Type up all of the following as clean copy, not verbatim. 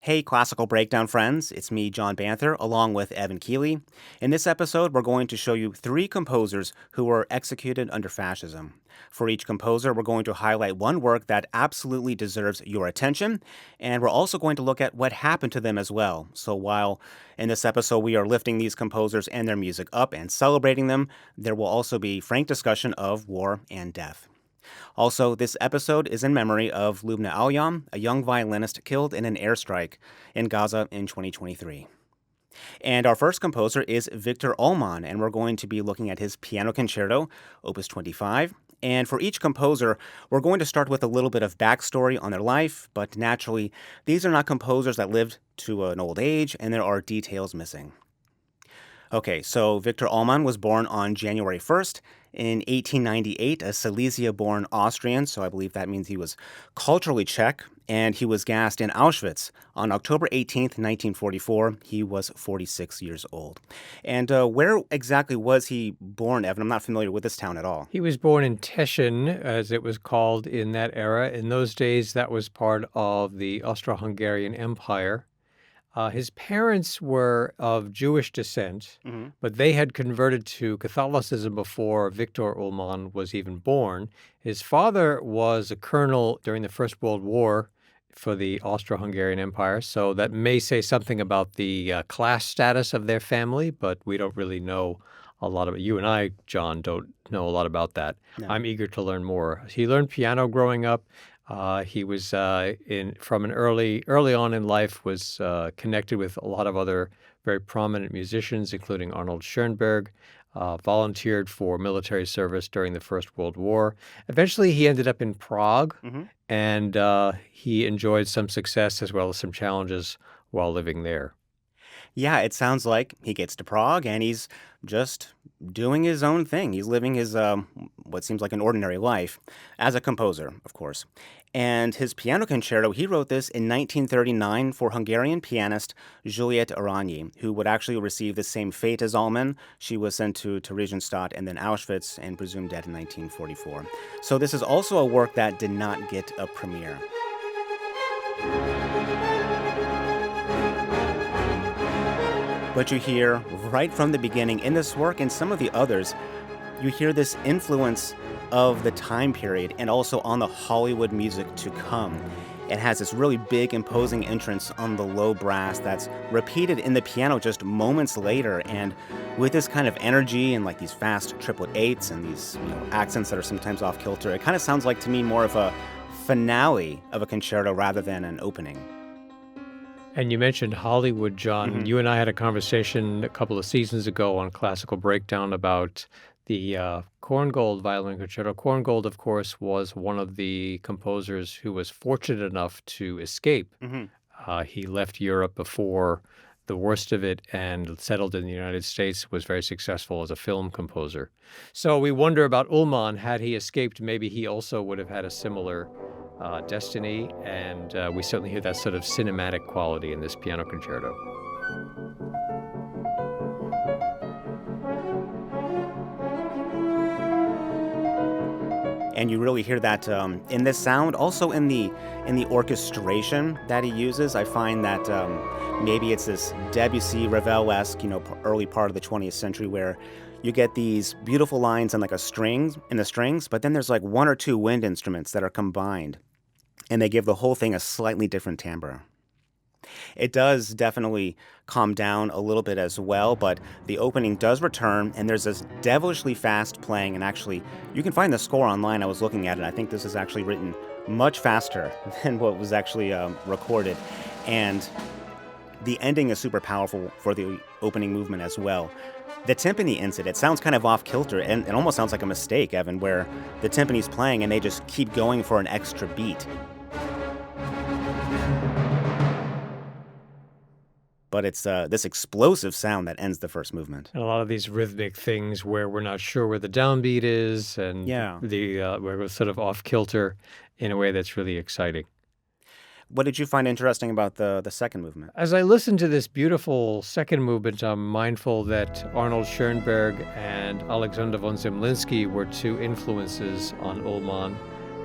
Hey, Classical Breakdown friends, it's me, John Banther, along with Evan Keeley. In this episode, we're going to show you three composers who were executed under fascism. For each composer, we're going to highlight one work that absolutely deserves your attention, and we're also going to look at what happened to them as well. So while in this episode we are lifting these composers and their music up and celebrating them, there will also be frank discussion of war and death. Also, this episode is in memory of Lubna Alyam, a young violinist killed in an airstrike in Gaza in 2023. And our first composer is Victor Ullmann, and we're going to be looking at his Piano Concerto, Opus 25. And for each composer, we're going to start with a little bit of backstory on their life, but naturally, these are not composers that lived to an old age, and there are details missing. Okay, so Victor Ullmann was born on January 1st in 1898, a Silesia-born Austrian, so I believe that means he was culturally Czech, and he was gassed in Auschwitz on October 18th, 1944. He was 46 years old. And where exactly was he born, Evan? I'm not familiar with this town at all. He was born in Teschen, as it was called in that era. In those days, that was part of the Austro-Hungarian Empire. His parents were of Jewish descent, but they had converted to Catholicism before Victor Ullmann was even born. His father was a colonel during the First World War for the Austro-Hungarian Empire, so that may say something about the class status of their family, but we don't really know a lot about it. You and I, John, don't know a lot about that. No. I'm eager to learn more. He learned piano growing up. He was from an early on in life was connected with a lot of other very prominent musicians, including Arnold Schoenberg. Volunteered for military service during the First World War. Eventually, he ended up in Prague, and he enjoyed some success as well as some challenges while living there. Yeah, it sounds like he gets to Prague and he's just doing his own thing. He's living his, what seems like an ordinary life, as a composer, of course. And his piano concerto, he wrote this in 1939 for Hungarian pianist Juliet Arany, who would actually receive the same fate as Ullmann. She was sent to Theresienstadt and then Auschwitz and presumed dead in 1944. So this is also a work that did not get a premiere. But you hear right from the beginning in this work and some of the others, you hear this influence of the time period and also on the Hollywood music to come. It has this really big, imposing entrance on the low brass that's repeated in the piano just moments later. And with this kind of energy and like these fast triplet eights and these accents that are sometimes off kilter, it kind of sounds like to me more of a finale of a concerto rather than an opening. And you mentioned Hollywood, John. You and I had a conversation a couple of seasons ago on Classical Breakdown about the Korngold Violin Concerto. Korngold, of course, was one of the composers who was fortunate enough to escape. He left Europe before the worst of it and settled in the United States, was very successful as a film composer. So we wonder about Ullmann. Had he escaped, maybe he also would have had a similar destiny, and we certainly hear that sort of cinematic quality in this piano concerto. And you really hear that in this sound, also in the orchestration that he uses. I find that maybe it's this Debussy, Ravel-esque, early part of the 20th century where you get these beautiful lines and like a string in the strings, but then there's like one or two wind instruments that are combined, and they give the whole thing a slightly different timbre. It does definitely calm down a little bit as well, but the opening does return, and there's this devilishly fast playing, and actually, you can find the score online. I was looking at it. I think this is actually written much faster than what was actually recorded, and the ending is super powerful for the opening movement as well. The timpani ends it. It sounds kind of off-kilter, and it almost sounds like a mistake, Evan, where the timpani's playing and they just keep going for an extra beat. But it's this explosive sound that ends the first movement. And a lot of these rhythmic things where we're not sure where the downbeat is, and where we're sort of off-kilter in a way that's really exciting. What did you find interesting about the second movement? As I listen to this beautiful second movement, I'm mindful that Arnold Schoenberg and Alexander von Zemlinsky were two influences on Ullmann.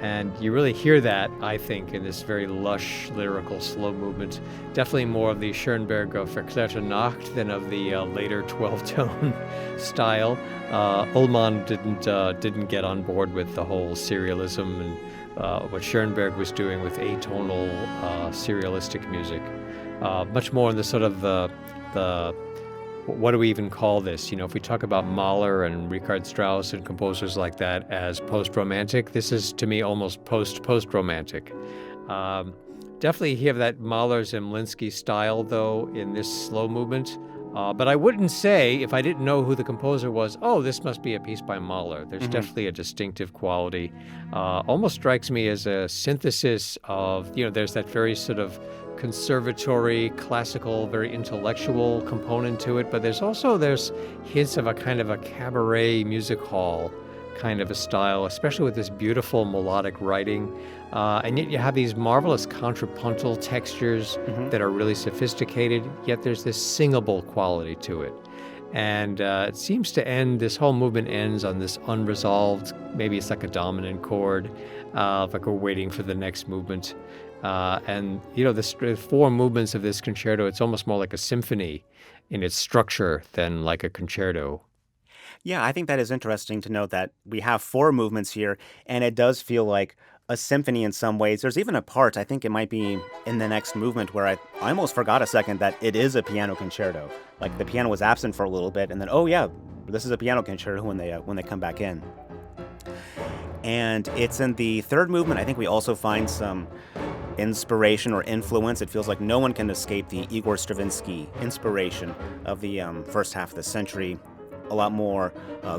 And you really hear that, I think, in this very lush, lyrical, slow movement. Definitely more of the Schoenberg Verklärte Nacht than of the later 12-tone style. Ullmann didn't get on board with the whole serialism and what Schoenberg was doing with atonal, serialistic music. Much more in the sort of the what do we even call this? If we talk about Mahler and Richard Strauss and composers like that as post-romantic, this is to me almost post-romantic. Definitely you have that Mahler-Zemlinsky style, though, in this slow movement. But I wouldn't say, if I didn't know who the composer was, oh, this must be a piece by Mahler. There's definitely a distinctive quality. Almost strikes me as a synthesis of, there's that very sort of conservatory, classical, very intellectual component to it, but there's hints of a kind of a cabaret music hall kind of a style, especially with this beautiful melodic writing. And yet you have these marvelous contrapuntal textures that are really sophisticated, yet there's this singable quality to it. And it seems to end, this whole movement ends on this unresolved, maybe it's like a dominant chord, like we're waiting for the next movement. And the 4 movements of this concerto, it's almost more like a symphony in its structure than like a concerto. Yeah, I think that is interesting to note that we have 4 movements here, and it does feel like a symphony in some ways. There's even a part, I think it might be in the next movement, where I almost forgot a second that it is a piano concerto. Like the piano was absent for a little bit, and then, oh yeah, this is a piano concerto when they come back in. And it's in the 3rd movement. I think we also find some inspiration or influence. It feels like no one can escape the Igor Stravinsky inspiration of the first half of the century. A lot more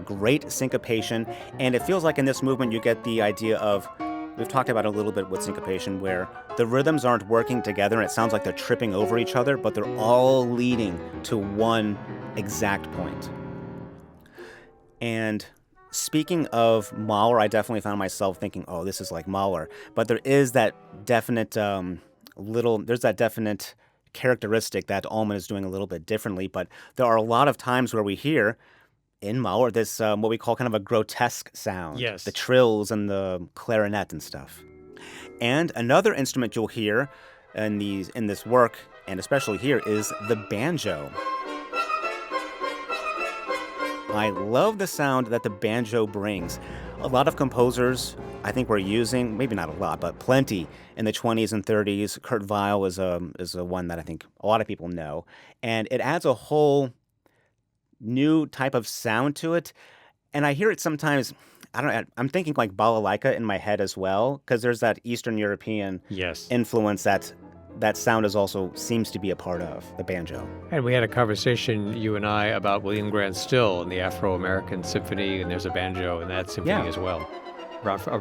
great syncopation, and it feels like in this movement you get the idea of, we've talked about it a little bit with syncopation, where the rhythms aren't working together and it sounds like they're tripping over each other, but they're all leading to one exact point. And speaking of Mahler, I definitely found myself thinking, oh, this is like Mahler, but there is that definite characteristic that Ullmann is doing a little bit differently, but there are a lot of times where we hear in Mahler this what we call kind of a grotesque sound. Yes. The trills and the clarinet and stuff. And another instrument you'll hear in this work, and especially here, is the banjo. I love the sound that the banjo brings. A lot of composers, I think, were using, maybe not a lot, but plenty in the 20s and 30s. Kurt Weill is a one that I think a lot of people know. And it adds a whole new type of sound to it. And I hear it sometimes, I'm thinking like balalaika in my head as well, because there's that Eastern European influence that sound also seems to be a part of the banjo. And we had a conversation, you and I, about William Grant Still and the Afro-American Symphony, and there's a banjo in that symphony as well.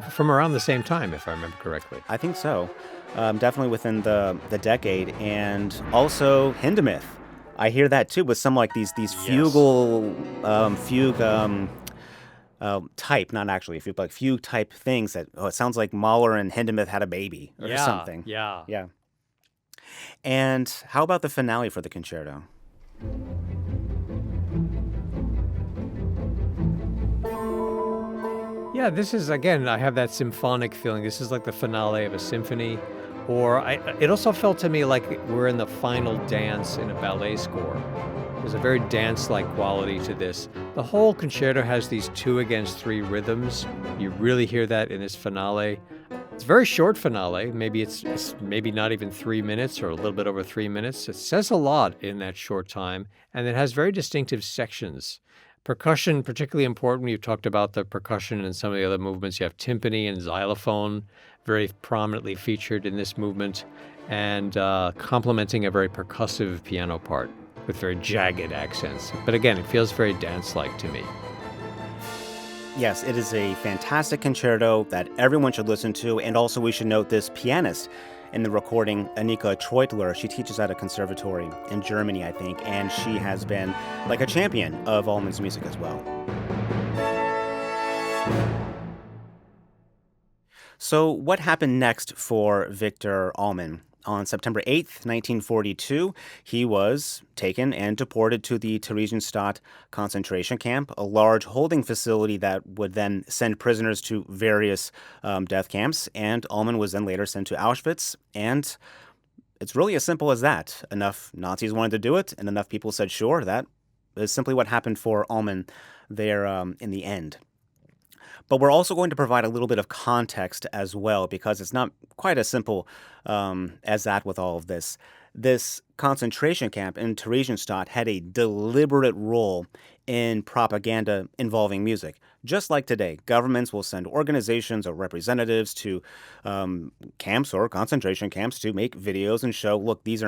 From around the same time, if I remember correctly. I think so. Definitely within the decade. And also Hindemith. I hear that too with some like these fugue type, not actually a fugue, but like fugue type things that, it sounds like Mahler and Hindemith had a baby or something. Yeah. And how about the finale for the concerto? Yeah, this is, again, I have that symphonic feeling. This is like the finale of a symphony. It also felt to me like we're in the final dance in a ballet score. There's a very dance-like quality to this. The whole concerto has these 2 against 3 rhythms. You really hear that in this finale. It's a very short finale. Maybe it's maybe not even 3 minutes or a little bit over 3 minutes. It says a lot in that short time, and it has very distinctive sections. Percussion, particularly important. You've talked about the percussion and some of the other movements. You have timpani and xylophone, very prominently featured in this movement, and complementing a very percussive piano part with very jagged accents. But again, it feels very dance-like to me. Yes, it is a fantastic concerto that everyone should listen to, and also we should note this pianist in the recording, Annika Treutler. She teaches at a conservatory in Germany, I think, and she has been like a champion of Ullmann's music as well. So what happened next for Victor Ullmann? On September 8th, 1942, he was taken and deported to the Theresienstadt concentration camp, a large holding facility that would then send prisoners to various death camps. And Ullman was then later sent to Auschwitz. And it's really as simple as that. Enough Nazis wanted to do it, and enough people said, sure, that is simply what happened for Ullman there in the end. But we're also going to provide a little bit of context as well, because it's not quite as simple as that with all of this. This concentration camp in Theresienstadt had a deliberate role in propaganda involving music. Just like today, governments will send organizations or representatives to camps or concentration camps to make videos and show, look, these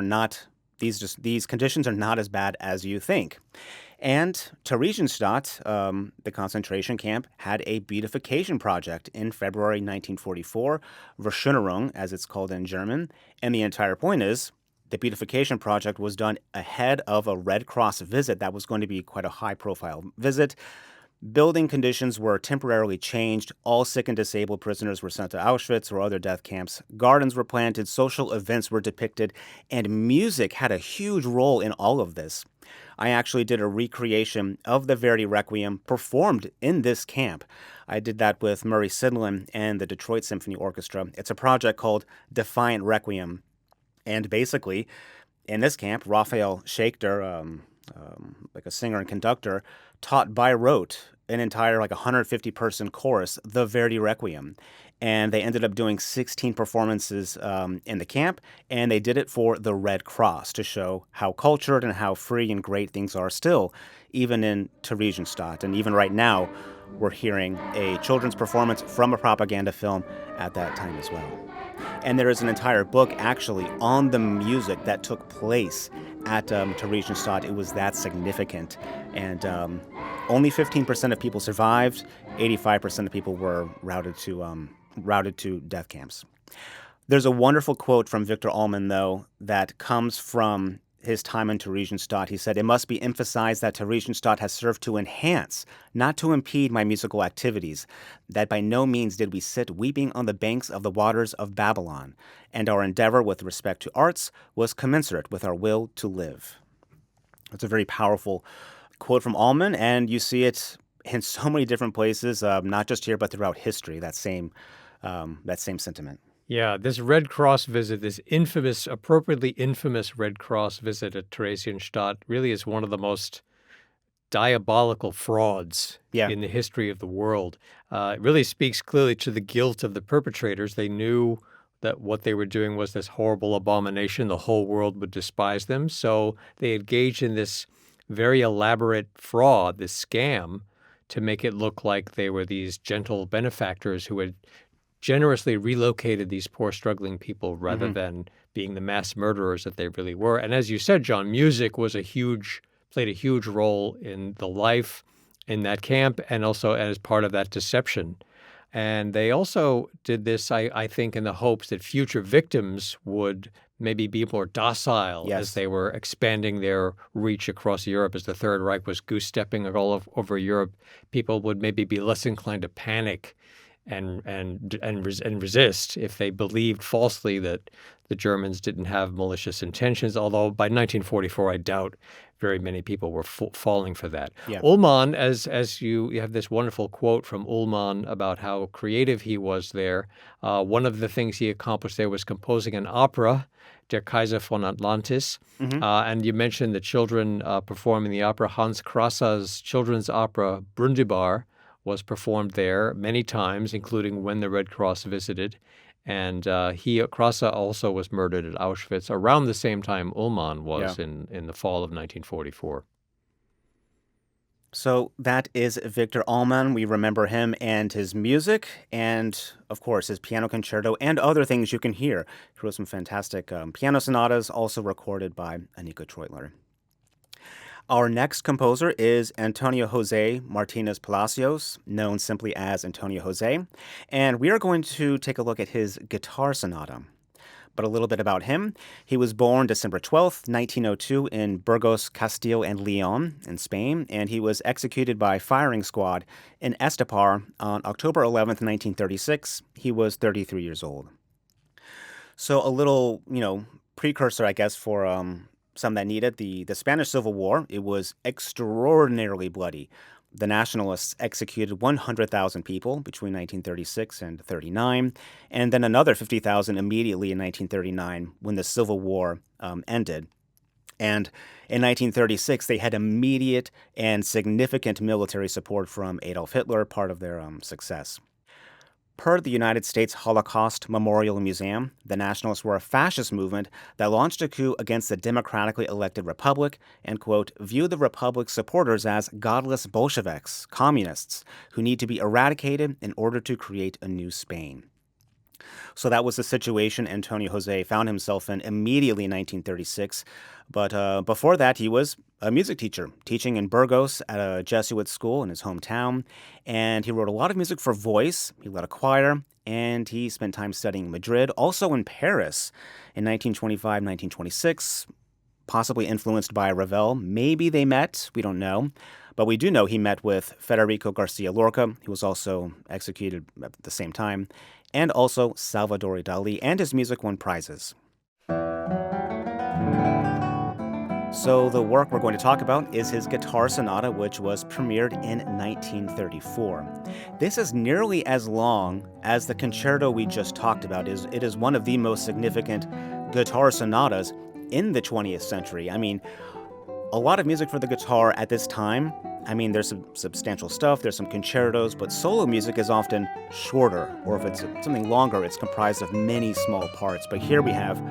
conditions are not as bad as you think. And Theresienstadt, the concentration camp, had a beautification project in February 1944, Verschönerung, as it's called in German. And the entire point is the beautification project was done ahead of a Red Cross visit that was going to be quite a high-profile visit. Building conditions were temporarily changed. All sick and disabled prisoners were sent to Auschwitz or other death camps. Gardens were planted, social events were depicted, and music had a huge role in all of this. I actually did a recreation of the Verdi Requiem performed in this camp. I did that with Murray Sidlin and the Detroit Symphony Orchestra. It's a project called Defiant Requiem. And basically, in this camp, Raphael Schechter, like a singer and conductor, taught by rote an entire 150-person chorus, the Verdi Requiem. And they ended up doing 16 performances in the camp, and they did it for the Red Cross to show how cultured and how free and great things are still, even in Theresienstadt. And even right now, we're hearing a children's performance from a propaganda film at that time as well. And there is an entire book, actually, on the music that took place at Theresienstadt. It was that significant. And only 15% of people survived. 85% of people were routed to death camps. There's a wonderful quote from Victor Ullman, though, that comes from his time in Theresienstadt. He said, "It must be emphasized that Theresienstadt has served to enhance, not to impede my musical activities, that by no means did we sit weeping on the banks of the waters of Babylon, and our endeavor with respect to arts was commensurate with our will to live." It's a very powerful quote from Ullman, and you see it in so many different places, not just here, but throughout history, that same sentiment. Yeah, this Red Cross visit, this infamous, appropriately infamous Red Cross visit at Theresienstadt really is one of the most diabolical frauds Yeah. in the history of the world. It really speaks clearly to the guilt of the perpetrators. They knew that what they were doing was this horrible abomination. The whole world would despise them. So they engaged in this very elaborate fraud, this scam, to make it look like they were these gentle benefactors who had generously relocated these poor, struggling people rather than being the mass murderers that they really were. And as you said, John, music played a huge role in the life in that camp and also as part of that deception. And they also did this, I think, in the hopes that future victims would maybe be more docile as they were expanding their reach across Europe. As the Third Reich was goose-stepping all over Europe, people would maybe be less inclined to panic and resist if they believed falsely that the Germans didn't have malicious intentions, although by 1944, I doubt very many people were falling for that. Yeah. Ullman, as you have this wonderful quote from Ullman about how creative he was there. One of the things he accomplished there was composing an opera, Der Kaiser von Atlantis. And you mentioned the children performing the opera. Hans Krassa's children's opera, Brundibar, was performed there many times, including when the Red Cross visited. And Krassa also was murdered at Auschwitz around the same time Ullman was in the fall of 1944. So that is Victor Ullman. We remember him and his music and, of course, his piano concerto and other things you can hear. He wrote some fantastic piano sonatas, also recorded by Anika Treutler. Our next composer is Antonio José Martínez Palacios, known simply as Antonio José, and we are going to take a look at his guitar sonata. But a little bit about him. He was born December 12th, 1902 in Burgos, Castile and Leon in Spain, and he was executed by firing squad in Estepar on October 11th, 1936. He was 33 years old. So a little, precursor, I guess, for some that need it. The Spanish Civil War, it was extraordinarily bloody. The Nationalists executed 100,000 people between 1936 and 39, and then another 50,000 immediately in 1939 when the Civil War ended. And in 1936, they had immediate and significant military support from Adolf Hitler, part of their success. Per the United States Holocaust Memorial Museum, the Nationalists were a fascist movement that launched a coup against the democratically elected republic and, quote, viewed the republic's supporters as godless Bolsheviks, communists, who need to be eradicated in order to create a new Spain. So that was the situation Antonio Jose found himself in immediately in 1936. But before that, he was a music teacher, teaching in Burgos at a Jesuit school in his hometown. And he wrote a lot of music for voice. He led a choir, and he spent time studying in Madrid, also in Paris in 1925, 1926, possibly influenced by Ravel. Maybe they met, we don't know. But we do know he met with Federico Garcia Lorca, who was also executed at the same time, and also Salvador Dali, and his music won prizes. So the work we're going to talk about is his Guitar Sonata, which was premiered in 1934. This is nearly as long as the concerto we just talked about. It is one of the most significant guitar sonatas in the 20th century. I mean, a lot of music for the guitar at this time, there's some substantial stuff, there's some concertos, but solo music is often shorter, or if it's something longer, it's comprised of many small parts. But here we have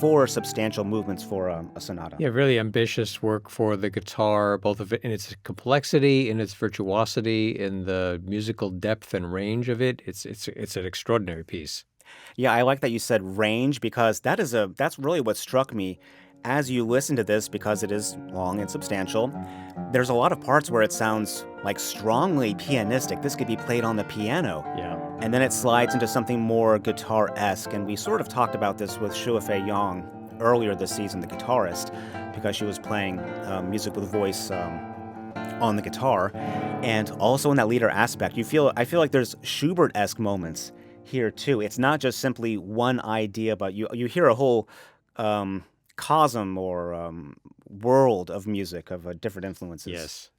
4 substantial movements for a sonata. Yeah, really ambitious work for the guitar, both of it in its complexity, in its virtuosity, in the musical depth and range of it. It's an extraordinary piece. Yeah, I like that you said range because that's really what struck me as you listen to this because it is long and substantial. There's a lot of parts where it sounds like strongly pianistic. This could be played on the piano. Yeah. And then it slides into something more guitar-esque. And we sort of talked about this with Shuafei Yang earlier this season, the guitarist, because she was playing music with voice on the guitar. And also in that leader aspect, I feel like there's Schubert-esque moments here too. It's not just simply one idea, but you hear a whole cosm or world of music of different influences. Yes.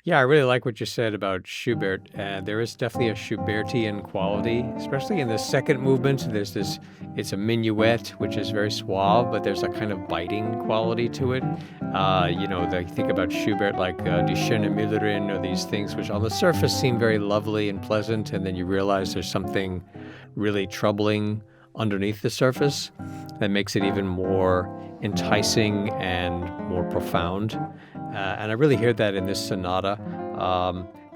Yeah, I really like what you said about Schubert. There is definitely a Schubertian quality, especially in the second movement. It's a minuet, which is very suave, but there's a kind of biting quality to it. They think about Schubert like Die schöne Müllerin or these things, which on the surface seem very lovely and pleasant, and then you realize there's something really troubling underneath the surface that makes it even more enticing and more profound. And I really hear that in this sonata.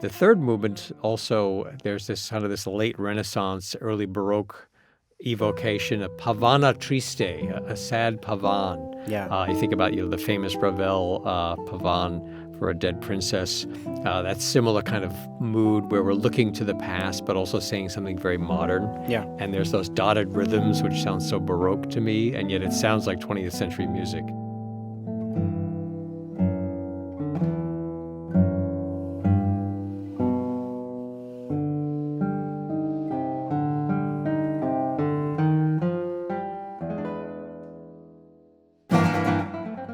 The third movement also, there's this late Renaissance, early Baroque evocation, a pavana triste, a sad pavan. Yeah. You think about the famous Ravel pavan for a dead princess. That similar kind of mood where we're looking to the past, but also saying something very modern. Yeah. And there's those dotted rhythms, which sound so Baroque to me, and yet it sounds like 20th century music.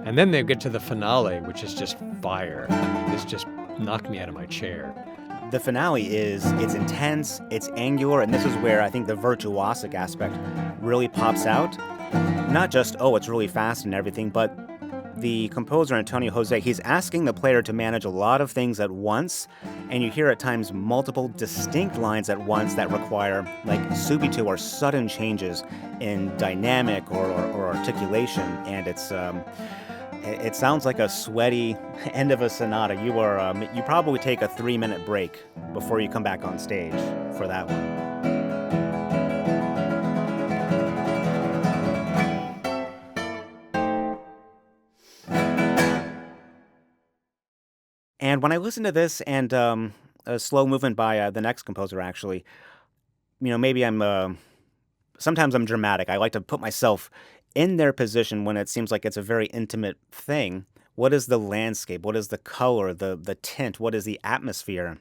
And then they get to the finale, which is just fire. This just knocked me out of my chair. The finale it's intense, it's angular, and this is where I think the virtuosic aspect really pops out. Not just, it's really fast and everything, but the composer, Antonio Jose, he's asking the player to manage a lot of things at once, and you hear at times multiple distinct lines at once that require, like, subito or sudden changes in dynamic or articulation, and it sounds like a sweaty end of a sonata. You probably take a 3-minute break before you come back on stage for that one. And when I listen to this and a slow movement by the next composer, actually, maybe sometimes I'm dramatic. I like to put myself in their position when it seems like it's a very intimate thing. What is the landscape? What is the color, the tint? What is the atmosphere?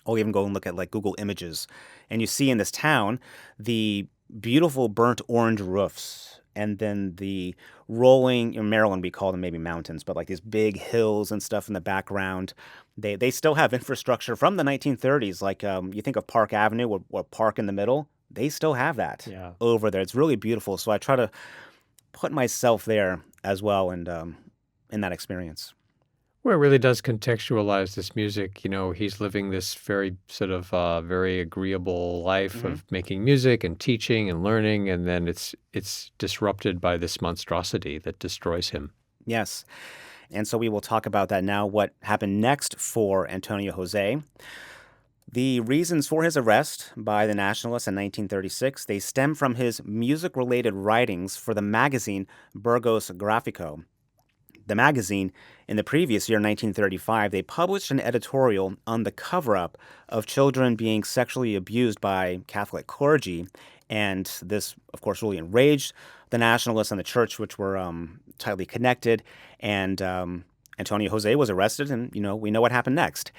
I'll even go and look at like Google Images. And you see in this town, the beautiful burnt orange roofs, and then the rolling, in Maryland we call them maybe mountains, but like these big hills and stuff in the background. They still have infrastructure from the 1930s, like you think of Park Avenue or Park in the middle. They still have that Yeah. over there. It's really beautiful. So I try to put myself there as well, and in that experience. Where it really does contextualize this music, he's living this very sort of very agreeable life Hmm. of making music and teaching and learning, and then it's disrupted by this monstrosity that destroys him. Yes. And so we will talk about that now. What happened next for Antonio Jose? The reasons for his arrest by the Nationalists in 1936, they stem from his music-related writings for the magazine Burgos Grafico. The magazine, in the previous year, 1935, they published an editorial on the cover-up of children being sexually abused by Catholic clergy, and this, of course, really enraged the Nationalists and the church, which were tightly connected, and Antonio Jose was arrested, and, we know what happened next.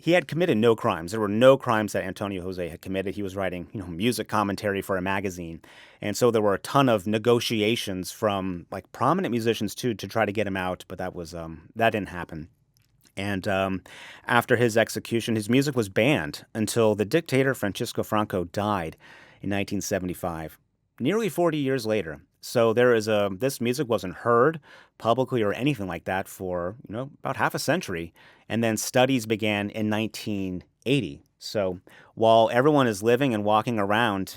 He had committed no crimes. There were no crimes that Antonio Jose had committed. He was writing, music commentary for a magazine. And so there were a ton of negotiations from like prominent musicians too to try to get him out, but that didn't happen. And after his execution, his music was banned until the dictator Francisco Franco died in 1975, nearly 40 years later. So this music wasn't heard publicly or anything like that for, about half a century. And then studies began in 1980. So while everyone is living and walking around,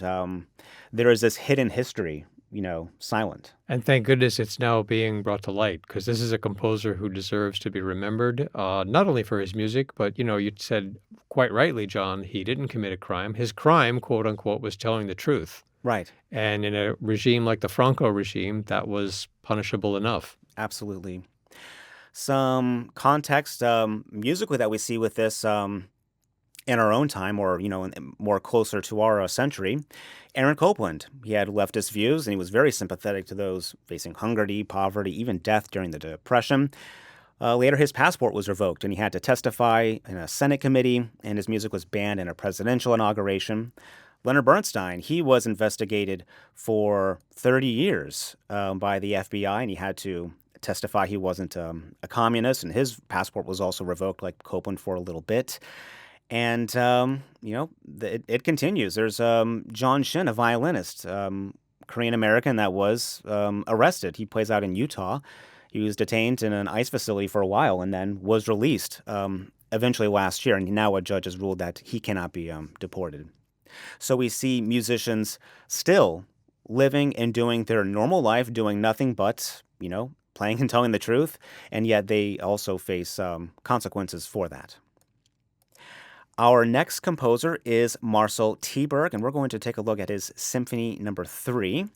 there is this hidden history, silent. And thank goodness it's now being brought to light, because this is a composer who deserves to be remembered, not only for his music, but you said quite rightly, John, he didn't commit a crime. His crime, quote unquote, was telling the truth. Right. And in a regime like the Franco regime, that was punishable enough. Absolutely. Some context musically that we see with this in our own time, or more closer to our century. Aaron Copland, he had leftist views, and he was very sympathetic to those facing hunger, poverty, even death during the Depression. Later, his passport was revoked, and he had to testify in a Senate committee, and his music was banned in a presidential inauguration. Leonard Bernstein, he was investigated for 30 years by the FBI, and he had to testify he wasn't a communist, and his passport was also revoked, like Copeland, for a little bit. And, it continues. There's John Shin, a violinist, Korean American that was arrested. He plays out in Utah. He was detained in an ICE facility for a while and then was released eventually last year. And now a judge has ruled that he cannot be deported. So we see musicians still living and doing their normal life, doing nothing but, playing and telling the truth. And yet they also face consequences for that. Our next composer is Marcel Tieberg, and we're going to take a look at his Symphony Number 3.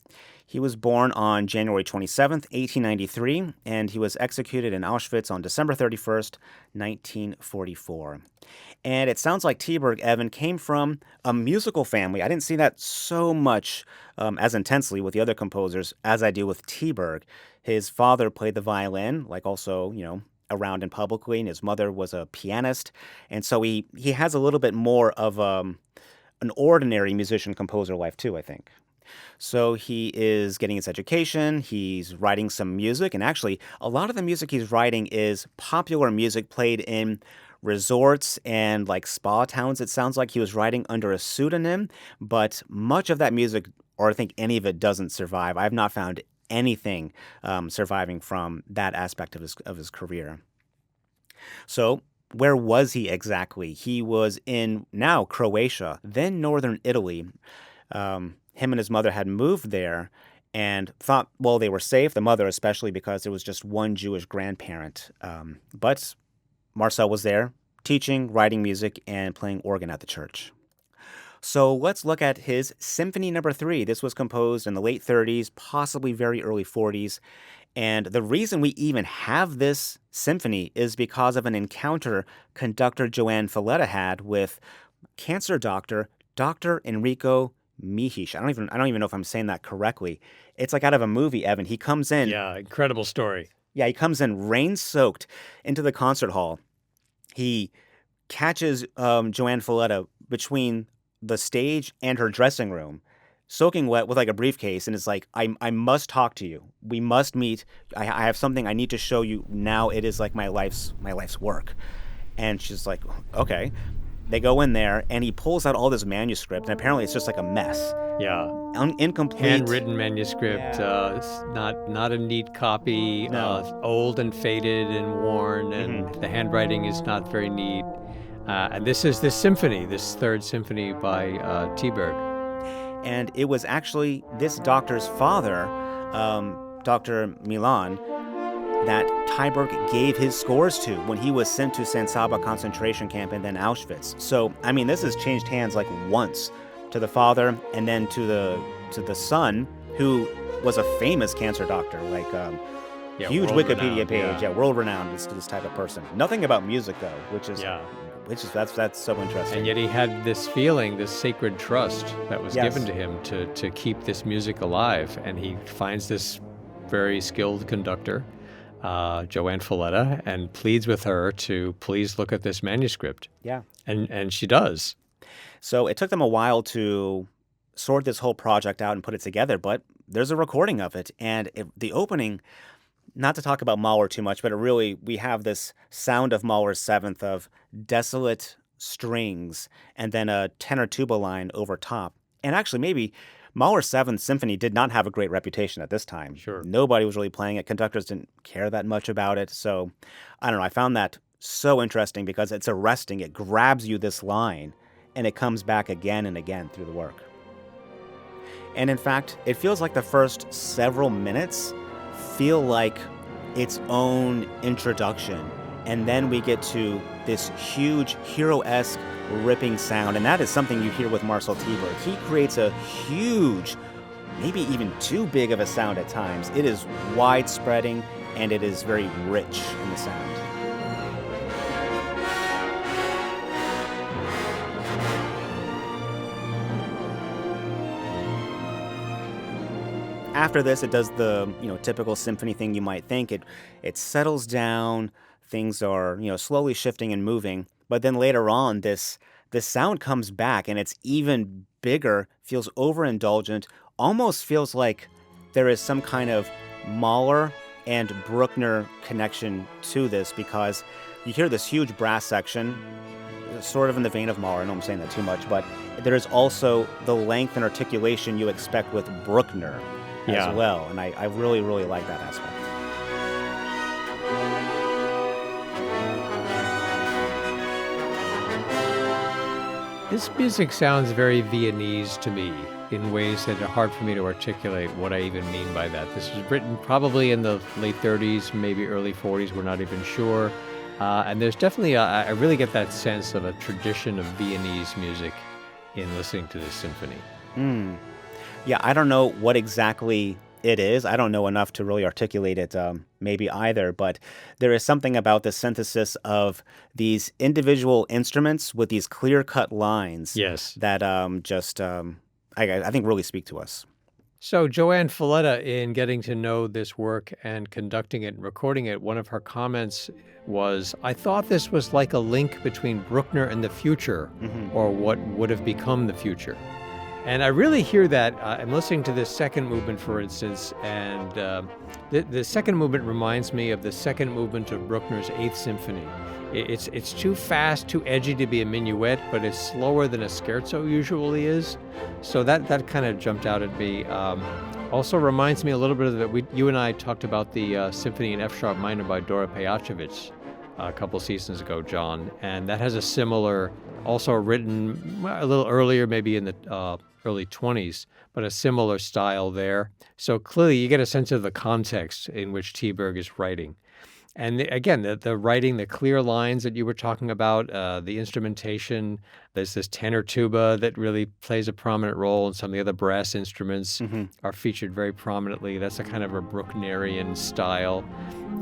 He was born on January 27th, 1893, and he was executed in Auschwitz on December 31st, 1944. And it sounds like Tieberg, Evan, came from a musical family. I didn't see that so much as intensely with the other composers as I do with Tieberg. His father played the violin, like also, around and publicly, and his mother was a pianist. And so he has a little bit more of an ordinary musician-composer life too, I think. So he is getting his education, he's writing some music, and actually a lot of the music he's writing is popular music played in resorts and like spa towns. It sounds like he was writing under a pseudonym, but much of that music, or I think any of it, doesn't survive. I've not found anything surviving from that aspect of his career. So where was he exactly? He was in now Croatia, then northern Italy. Him and his mother had moved there and thought, well, they were safe, the mother especially, because there was just one Jewish grandparent. But Marcel was there, teaching, writing music, and playing organ at the church. So let's look at his Symphony Number 3. This was composed in the late 30s, possibly very early 40s. And the reason we even have this symphony is because of an encounter conductor Joanne Falletta had with cancer doctor Dr. Enrico Mihish. I don't even know if I'm saying that correctly. It's like out of a movie, Evan. He comes in. Yeah, incredible story. Yeah, he comes in rain-soaked into the concert hall. He catches Joanne Falletta between the stage and her dressing room. soaking wet with like a briefcase, and it's like, I must talk to you. We must meet. I have something I need to show you now. It is like my life's work. And she's like, okay. They go in there, and he pulls out all this manuscript, and apparently it's just like a mess. Yeah. Incomplete. Handwritten manuscript, it's not a neat copy, No. old and faded and worn, and the handwriting is not very neat. And this is this symphony, this third symphony by T-Berg. And it was actually this doctor's father, Dr. Milan, that Tyberg gave his scores to when he was sent to San Saba concentration camp and then Auschwitz. So, I mean, this has changed hands like once, to the father and then to the son, who was a famous cancer doctor, like huge Wikipedia page, world-renowned, this type of person. Nothing about music though, which is that's so interesting. And yet he had this feeling, this sacred trust that was given to him to keep this music alive, and he finds this very skilled conductor, Joanne Folletta, and pleads with her to please look at this manuscript. Yeah. And she does. So it took them a while to sort this whole project out and put it together, but there's a recording of it. And the opening, not to talk about Mahler too much, but we have this sound of Mahler's Seventh of desolate strings and then a tenor tuba line over top. And actually, maybe Mahler's Seventh Symphony did not have a great reputation at this time. Sure. Nobody was really playing it. Conductors didn't care that much about it. So, I don't know. I found that so interesting because it's arresting. It grabs you, this line, and it comes back again and again through the work. And in fact, it feels like the first several minutes feel like its own introduction. And then we get to this huge hero-esque ripping sound. And that is something you hear with Marcel T-Berg. He creates a huge, maybe even too big of a sound at times. It is widespreading and it is very rich in the sound. After this, it does the typical symphony thing you might think. It settles down. Things are slowly shifting and moving. But then later on, this sound comes back, and it's even bigger. Feels overindulgent. Almost feels like there is some kind of Mahler and Bruckner connection to this, because you hear this huge brass section, sort of in the vein of Mahler. I know I'm saying that too much, but there is also the length and articulation you expect with Bruckner as well. And I really, really like that aspect. This music sounds very Viennese to me in ways that are hard for me to articulate what I even mean by that. This was written probably in the late 30s, maybe early 40s, we're not even sure. And there's definitely, I really get that sense of a tradition of Viennese music in listening to this symphony. Yeah, I don't know what exactly it is. I don't know enough to really articulate it, maybe either, but there is something about the synthesis of these individual instruments with these clear-cut lines that I think really speak to us. So Joanne Folletta, in getting to know this work and conducting it and recording it, one of her comments was, "I thought this was like a link between Bruckner and the future, or what would have become the future." And I really hear that. I'm listening to this second movement, for instance, and the second movement reminds me of the second movement of Bruckner's Eighth Symphony. It's too fast, too edgy to be a minuet, but it's slower than a scherzo usually is. So that kind of jumped out at me. Also reminds me a little bit of that. You and I talked about the Symphony in F sharp minor by Dora Pejacevic a couple seasons ago, John, and that has a similar, also written a little earlier, maybe in the early 20s, but a similar style there. So clearly you get a sense of the context in which T-Berg is writing. And again, the writing, the clear lines that you were talking about, the instrumentation, there's this tenor tuba that really plays a prominent role, and some of the other brass instruments are featured very prominently. That's a kind of a Brucknerian style.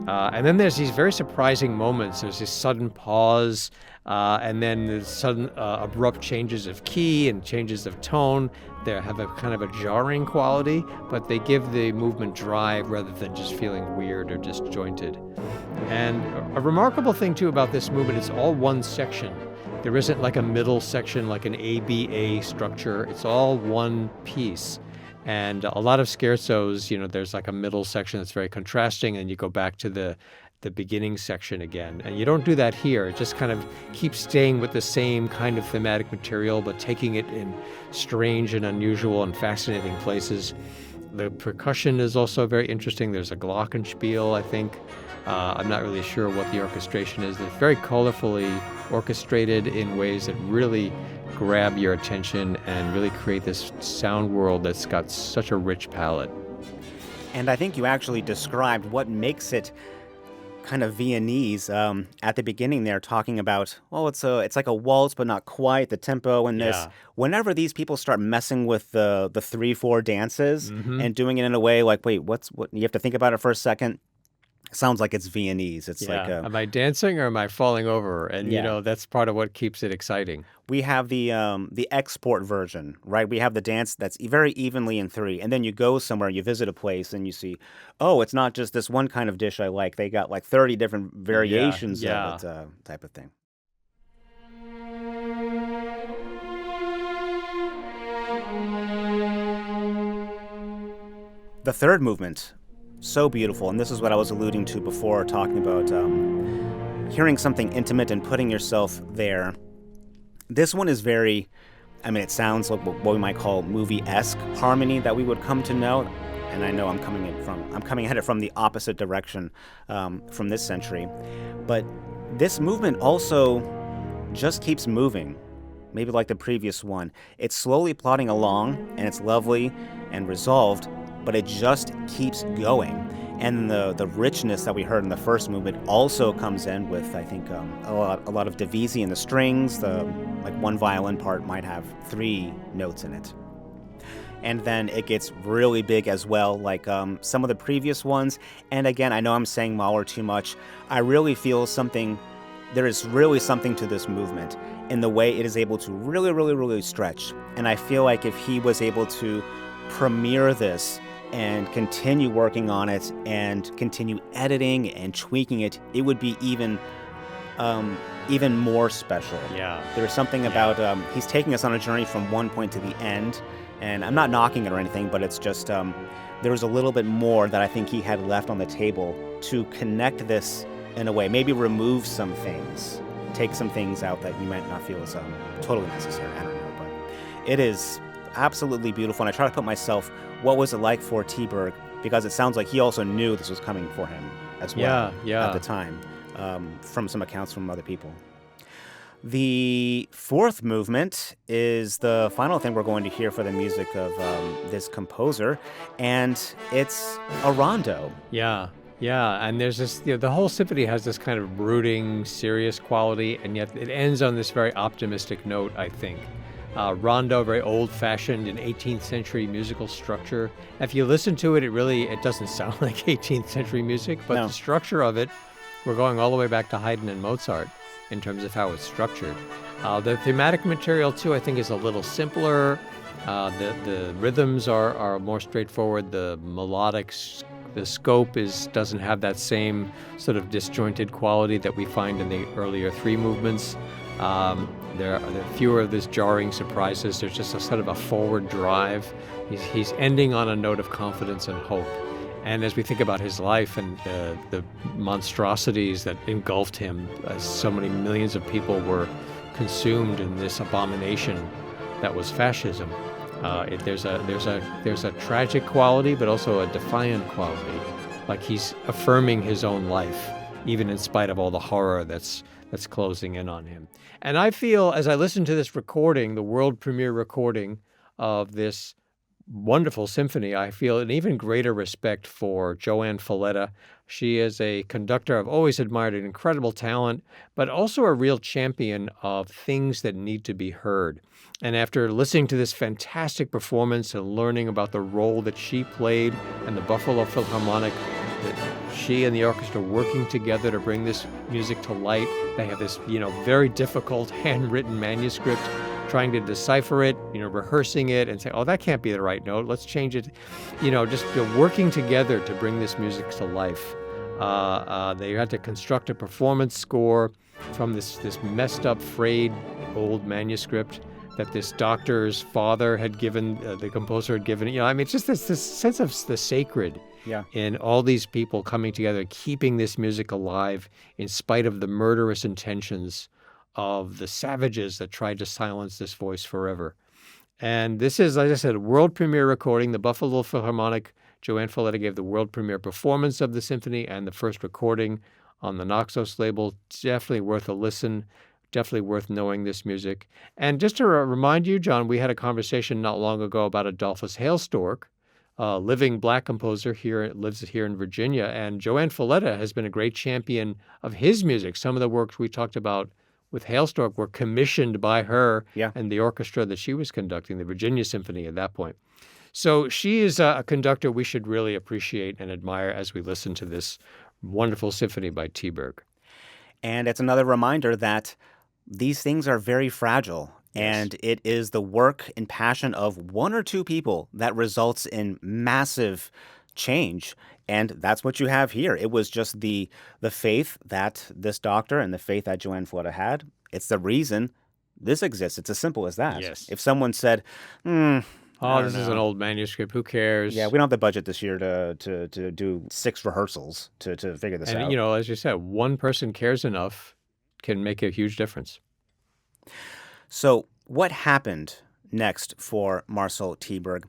And then there's these very surprising moments. There's this sudden pause, and then the sudden abrupt changes of key and changes of tone. They have a kind of a jarring quality, but they give the movement drive rather than just feeling weird or disjointed. And a remarkable thing, too, about this movement, it's all one section. There isn't like a middle section, like an ABA structure. It's all one piece. And a lot of scherzos, there's like a middle section that's very contrasting, and you go back to the beginning section again. And you don't do that here. It just kind of keeps staying with the same kind of thematic material, but taking it in strange and unusual and fascinating places. The percussion is also very interesting. There's a glockenspiel, I think. I'm not really sure what the orchestration is. It's very colorfully orchestrated in ways that really grab your attention and really create this sound world that's got such a rich palette. And I think you actually described what makes it kind of Viennese at the beginning there, talking about, it's like a waltz, but not quite, the tempo and this. Yeah. Whenever these people start messing with the 3/4 dances and doing it in a way like, wait, what? You have to think about it for a second. Sounds like it's Viennese. It's like am I dancing or am I falling over? And that's part of what keeps it exciting. We have the export version, right? We have the dance that's very evenly in 3, and then you go somewhere, you visit a place, and you see, it's not just this one kind of dish I like. They got like 30 different variations of it, type of thing. The third movement, so beautiful, and this is what I was alluding to before, talking about hearing something intimate and putting yourself there. This one is very, it sounds like what we might call movie-esque harmony that we would come to know, and I know I'm coming at it from the opposite direction from this century, but this movement also just keeps moving, maybe like the previous one. It's slowly plodding along, and it's lovely and resolved, but it just keeps going. And the richness that we heard in the first movement also comes in with, I think, a lot of divisi in the strings. Like one violin part might have 3 notes in it. And then it gets really big as well, like some of the previous ones. And again, I know I'm saying Mahler too much. I really feel there is really something to this movement in the way it is able to really, really, really stretch. And I feel like if he was able to premiere this and continue working on it and continue editing and tweaking it, it would be even more special. Yeah. There's something about he's taking us on a journey from one point to the end, and I'm not knocking it or anything, but it's just there was a little bit more that I think he had left on the table to connect this in a way, maybe remove some things, take some things out that you might not feel is totally necessary. I don't know, but it is absolutely beautiful, and I try to put myself, what was it like for T-Berg? Because it sounds like he also knew this was coming for him as well at the time, from some accounts from other people. The fourth movement is the final thing we're going to hear for the music of this composer, and it's a rondo. Yeah, and there's this, the whole symphony has this kind of brooding, serious quality, and yet it ends on this very optimistic note, I think. Rondo, very old-fashioned and 18th century musical structure. If you listen to it, it doesn't sound like 18th century music, but the structure of it, we're going all the way back to Haydn and Mozart in terms of how it's structured. The thematic material, too, I think is a little simpler. The rhythms are more straightforward. The melodics, the scope doesn't have that same sort of disjointed quality that we find in the earlier 3 movements. There are fewer of these jarring surprises. There's just a sort of a forward drive. He's ending on a note of confidence and hope. And as we think about his life and the monstrosities that engulfed him, as so many millions of people were consumed in this abomination that was fascism, there's a tragic quality, but also a defiant quality. Like he's affirming his own life, even in spite of all the horror that's closing in on him. And I feel, as I listen to this recording, the world premiere recording of this wonderful symphony, I feel an even greater respect for Joanne Falletta. She is a conductor I've always admired, an incredible talent, but also a real champion of things that need to be heard. And after listening to this fantastic performance and learning about the role that she played and the Buffalo Philharmonic, that she and the orchestra working together to bring this music to light. They have this, very difficult handwritten manuscript, trying to decipher it, rehearsing it and say, oh, that can't be the right note. Let's change it. Just working together to bring this music to life. They had to construct a performance score from this messed up, frayed old manuscript that this doctor's father had given, the composer had given. I mean, it's just this sense of the sacred Yeah. in all these people coming together, keeping this music alive in spite of the murderous intentions of the savages that tried to silence this voice forever. And this is, like I said, a world premiere recording. The Buffalo Philharmonic, Joanne Folletta gave the world premiere performance of the symphony and the first recording on the Naxos label. Definitely worth a listen. Definitely worth knowing this music. And just to remind you, John, we had a conversation not long ago about Adolphus Hailstork, a living Black composer lives here in Virginia. And Joanne Folletta has been a great champion of his music. Some of the works we talked about with Hailstork were commissioned by her Yeah. and the orchestra that she was conducting, the Virginia Symphony at that point. So she is a conductor we should really appreciate and admire as we listen to this wonderful symphony by Tieberg. And it's another reminder that these things are very fragile. Yes. And it is the work and passion of one or two people that results in massive change. And that's what you have here. It was just the faith that this doctor and the faith that Joanne Folletta had. It's the reason this exists. It's as simple as that. Yes. If someone said, this is an old manuscript. Who cares? Yeah, we don't have the budget this year to do 6 rehearsals to figure this out. And, as you said, one person cares enough can make a huge difference. So what happened next for Marcel Tieberg?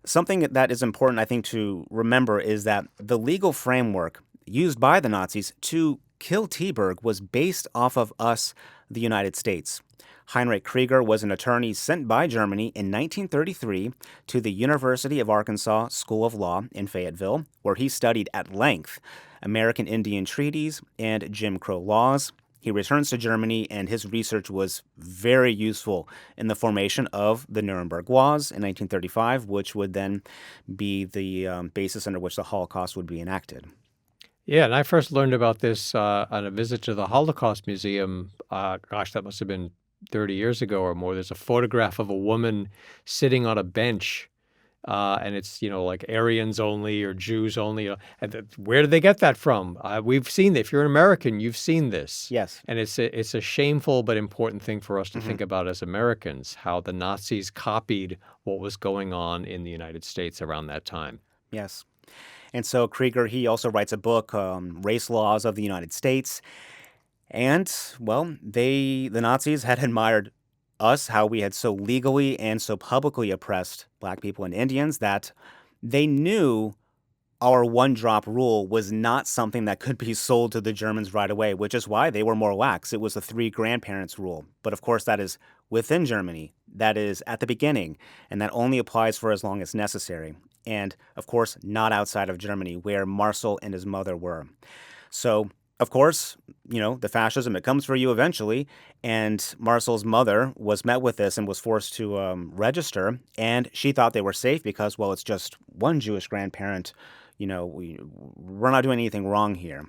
Something that is important, I think, to remember is that the legal framework used by the Nazis to kill Tieberg was based off of us, the United States. Heinrich Krieger was an attorney sent by Germany in 1933 to the University of Arkansas School of Law in Fayetteville, where he studied at length American Indian treaties and Jim Crow laws. He returns to Germany, and his research was very useful in the formation of the Nuremberg Laws in 1935, which would then be the basis under which the Holocaust would be enacted. Yeah, and I first learned about this on a visit to the Holocaust Museum. That must have been 30 years ago or more. There's a photograph of a woman sitting on a bench, and it's, like Aryans only or Jews only. And where did they get that from? We've seen it. If you're an American, you've seen this. Yes. And it's a shameful but important thing for us to think about as Americans, how the Nazis copied what was going on in the United States around that time. Yes. And so Krieger, he also writes a book, Race Laws of the United States. And, well, the Nazis had admired us, how we had so legally and so publicly oppressed Black people and Indians, that they knew our one-drop rule was not something that could be sold to the Germans right away, which is why they were more lax. It was the 3 grandparents rule. But, of course, that is within Germany. That is at the beginning, and that only applies for as long as necessary. And, of course, not outside of Germany, where Marcel and his mother were. So, of course, the fascism, it comes for you eventually. And Marcel's mother was met with this and was forced to register. And she thought they were safe because, well, it's just one Jewish grandparent. We're not doing anything wrong here.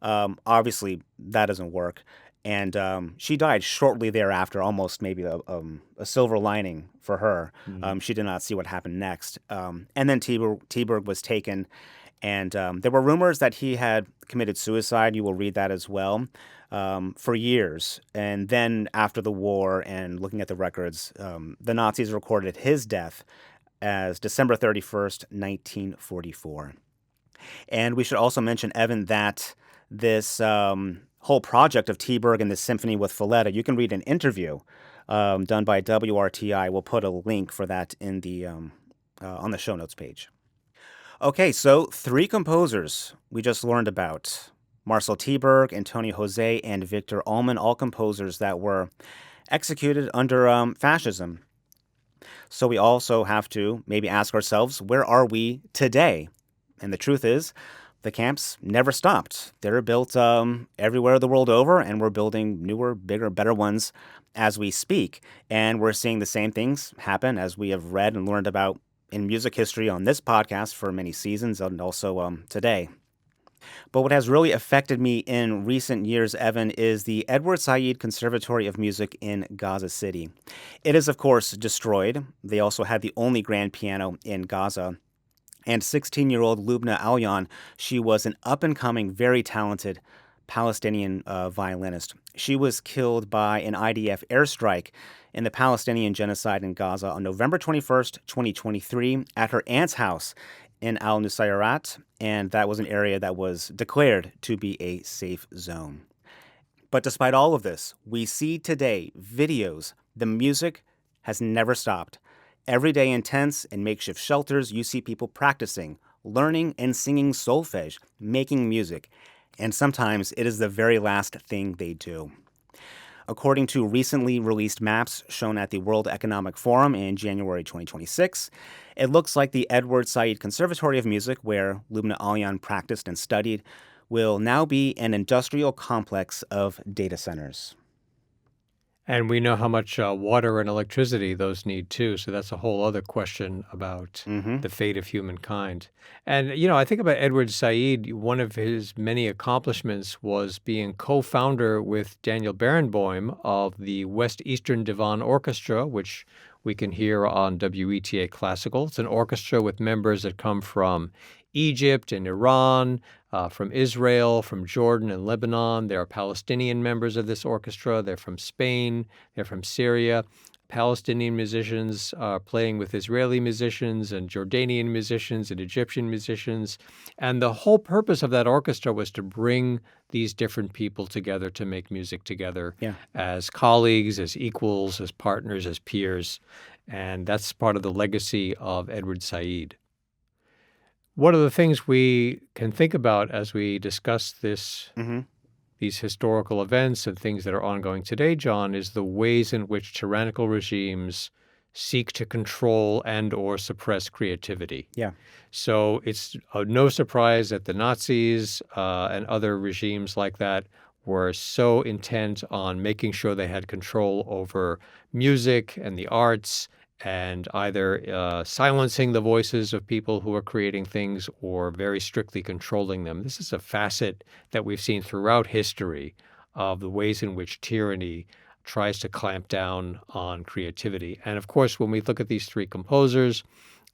Obviously, that doesn't work. And she died shortly thereafter, almost maybe a silver lining for her. Mm-hmm. She did not see what happened next. And then Tieberg was taken. And there were rumors that he had committed suicide. You will read that as well, for years. And then after the war and looking at the records, the Nazis recorded his death as December 31st, 1944. And we should also mention, Evan, that this whole project of Tieberg and this symphony with Folletta, you can read an interview done by WRTI. We'll put a link for that in the on the show notes page. Okay, so 3 composers we just learned about. Marcel Tieberg, Antonio Jose, and Victor Ullmann, all composers that were executed under fascism. So we also have to maybe ask ourselves, where are we today? And the truth is, the camps never stopped. They're built everywhere the world over, and we're building newer, bigger, better ones as we speak. And we're seeing the same things happen as we have read and learned about in music history on this podcast for many seasons and also today. But what has really affected me in recent years, Evan, is the Edward Said Conservatory of Music in Gaza City. It is, of course, destroyed. They also had the only grand piano in Gaza. And 16-year-old Lubna Alyan, she was an up-and-coming, very talented Palestinian violinist. She was killed by an IDF airstrike in the Palestinian genocide in Gaza on November 21st, 2023, at her aunt's house in al-Nusayrat, and that was an area that was declared to be a safe zone. But despite all of this, we see today videos, the music has never stopped. Every day in tents and makeshift shelters, you see people practicing, learning, and singing solfege, making music. And sometimes it is the very last thing they do. According to recently released maps shown at the World Economic Forum in January 2026, it looks like the Edward Said Conservatory of Music, where Lubna Alyan practiced and studied, will now be an industrial complex of data centers. And we know how much water and electricity those need too. So that's a whole other question about the fate of humankind. And, I think about Edward Said, one of his many accomplishments was being co-founder with Daniel Barenboim of the West Eastern Divan Orchestra, which we can hear on WETA Classical. It's an orchestra with members that come from Egypt and Iran, from Israel, from Jordan and Lebanon. There are Palestinian members of this orchestra. They're from Spain. They're from Syria. Palestinian musicians are playing with Israeli musicians and Jordanian musicians and Egyptian musicians. And the whole purpose of that orchestra was to bring these different people together to make music together as colleagues, as equals, as partners, as peers. And that's part of the legacy of Edward Said. One of the things we can think about as we discuss these historical events and things that are ongoing today, John, is the ways in which tyrannical regimes seek to control and or suppress creativity. Yeah. So it's no surprise that the Nazis and other regimes like that were so intent on making sure they had control over music and the arts, and either silencing the voices of people who are creating things or very strictly controlling them. This is a facet that we've seen throughout history of the ways in which tyranny tries to clamp down on creativity. And of course, when we look at these three composers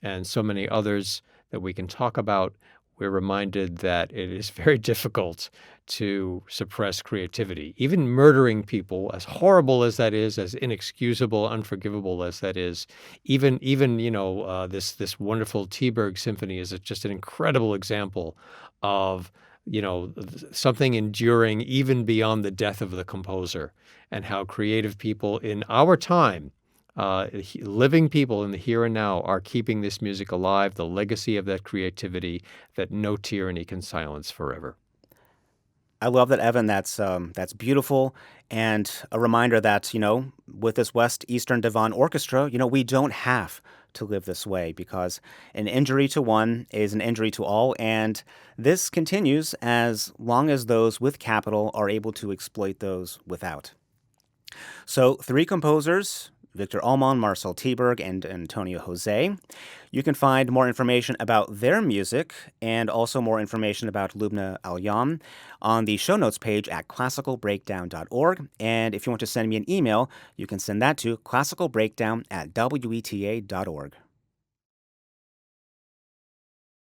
and so many others that we can talk about, we're reminded that it is very difficult to suppress creativity. Even murdering people, as horrible as that is, as inexcusable, unforgivable as that is, even this wonderful Teberg symphony is just an incredible example of something enduring even beyond the death of the composer, and how creative people in our time, living people in the here and now, are keeping this music alive, the legacy of that creativity that no tyranny can silence forever. I love that, Evan. That's beautiful, and a reminder that, with this West Eastern Divan Orchestra, we don't have to live this way, because an injury to one is an injury to all, and this continues as long as those with capital are able to exploit those without. So, three composers, Victor Ullmann, Marcel Teberg, and Antonio Jose. You can find more information about their music and also more information about Lubna Alyan on the show notes page at classicalbreakdown.org. And if you want to send me an email, you can send that to classicalbreakdown@weta.org.